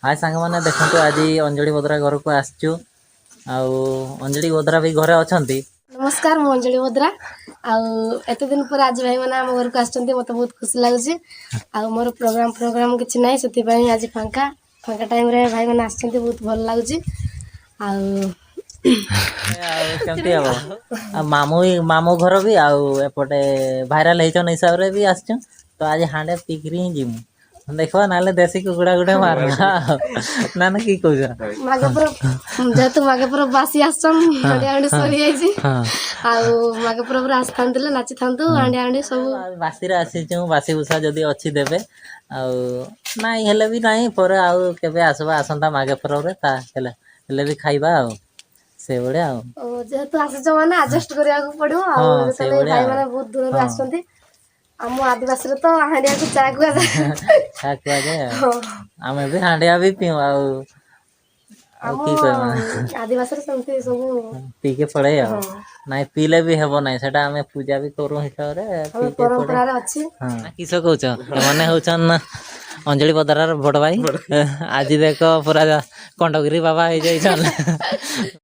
हाय सांग मैंने देखो आज अंजलि बद्रा घर को आसचु अंजलि बद्रा भी घरे अछंती। नमस्कार मु अंजलि बद्रा आते दिन पर आज भाई मैंने आम घर को आसते मत बहुत खुशी लगुच मोर प्रोग्राम किसी ना से आज फांका फांका टाइम रे भाई मैंने आसते बहुत भल लगुच केमती हम मामू घर भी एपटे भाइराल होचन हिसाब से भी आसचु तो आज हांडे पिकरी ही जीमु देखवा ना देसी कुकुड़ा गुटे मारवा ना ना की कहूछ मागे पर जेहेतु मागे पर बासी आसचन हांडी हांडी सरी जाइछि मागे पर आसता नाची था हांडी हांडी सब बासी आसीचु बासी उषा जदि अच्छी देबे नाई हेले भी नाई पर आउ केबे आसबा आसंता मागे पर हेले भी खाइबा से बड़े जेहेतु आसीच माने एडजस्ट करिया पड़ो भाई माने बहुत दूर आसचंती आम आदिवासी तो हांडिया को चा जाए आम भी हांडिया भी पीऊ आदिवासी सेमती सब पीके पड़े नाई पीले भी हेबो नाई सेटा आमे पूजा भी करू हिसाब रे परंपरा रे अछि किस कहूछ माने होचन अंजलि बद्रार बड़ भाई आज देख पूरा कंडगिरी बाबा हो जाइछन।